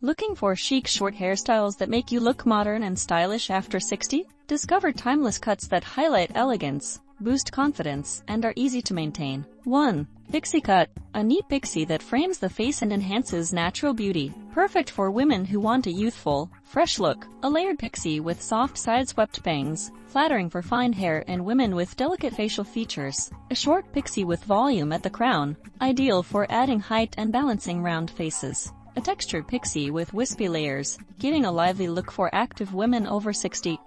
Looking for chic short hairstyles that make you look modern and stylish after 60? Discover timeless cuts that highlight elegance, boost confidence, and are easy to maintain. 1. Pixie Cut. A neat pixie that frames the face and enhances natural beauty. Perfect for women who want a youthful, fresh look. A layered pixie with soft side-swept bangs, flattering for fine hair and women with delicate facial features. A short pixie with volume at the crown, ideal for adding height and balancing round faces. A textured pixie with wispy layers, giving a lively look for active women over 60.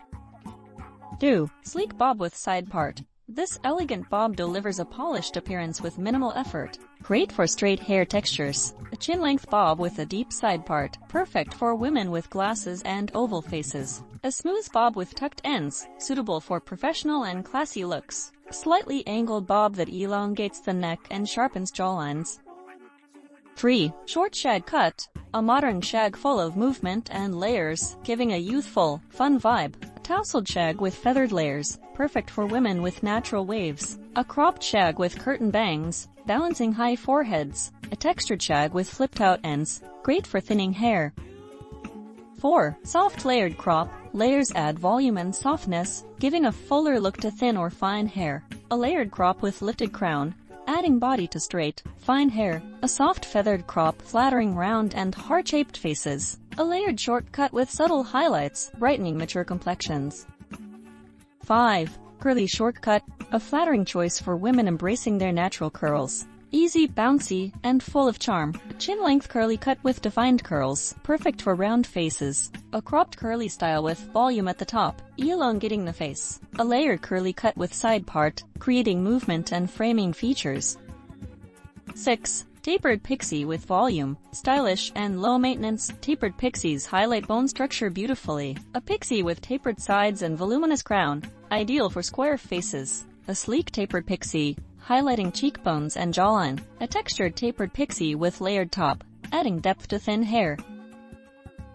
2. Sleek Bob with Side Part. This elegant bob delivers a polished appearance with minimal effort. Great for straight hair textures. A chin-length bob with a deep side part, perfect for women with glasses and oval faces. A smooth bob with tucked ends, suitable for professional and classy looks. A slightly angled bob that elongates the neck and sharpens jawlines. 3. Short Shag Cut. A modern shag full of movement and layers, giving a youthful, fun vibe. A tousled shag with feathered layers, perfect for women with natural waves. A cropped shag with curtain bangs, balancing high foreheads. A textured shag with flipped-out ends, great for thinning hair. 4. Soft Layered Crop. Layers add volume and softness, giving a fuller look to thin or fine hair. A layered crop with lifted crown, adding body to straight, fine hair. A soft feathered crop flattering round and heart-shaped faces. A layered short cut with subtle highlights, brightening mature complexions. 5. Curly Short Cut. A flattering choice for women embracing their natural curls. Easy, bouncy, and full of charm. A chin-length curly cut with defined curls, perfect for round faces. A cropped curly style with volume at the top, elongating the face. A layered curly cut with side part, creating movement and framing features. 6. Tapered Pixie with volume. Stylish and low-maintenance, tapered pixies highlight bone structure beautifully. A pixie with tapered sides and voluminous crown, ideal for square faces. A sleek tapered pixie, highlighting cheekbones and jawline. A textured tapered pixie with layered top, adding depth to thin hair.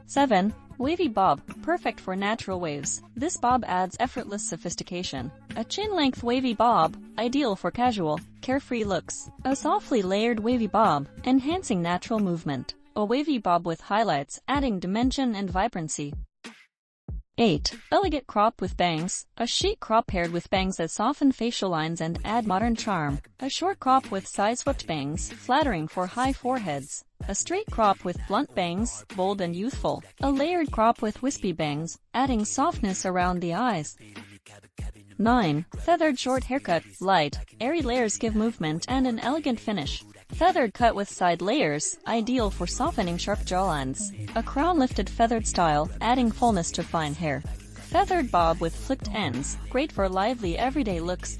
7. Wavy Bob. Perfect for natural waves. This bob adds effortless sophistication. A chin-length wavy bob, ideal for casual, carefree looks. A softly layered wavy bob, enhancing natural movement. A wavy bob with highlights, adding dimension and vibrancy. 8. Elegant Crop with Bangs. A chic crop paired with bangs that soften facial lines and add modern charm. A short crop with side-swept bangs, flattering for high foreheads. A straight crop with blunt bangs, bold and youthful. A layered crop with wispy bangs, adding softness around the eyes. 9. Feathered Short Haircut. Light, airy layers give movement and an elegant finish. Feathered cut with side layers, ideal for softening sharp jawlines. A crown-lifted feathered style, adding fullness to fine hair. Feathered bob with flicked ends, great for lively everyday looks.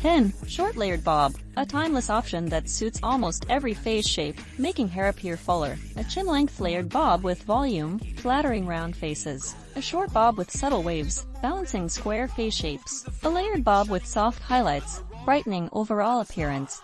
10. Short Layered Bob. A timeless option that suits almost every face shape, making hair appear fuller. A chin-length layered bob with volume, flattering round faces. A short bob with subtle waves, balancing square face shapes. A layered bob with soft highlights, brightening overall appearance.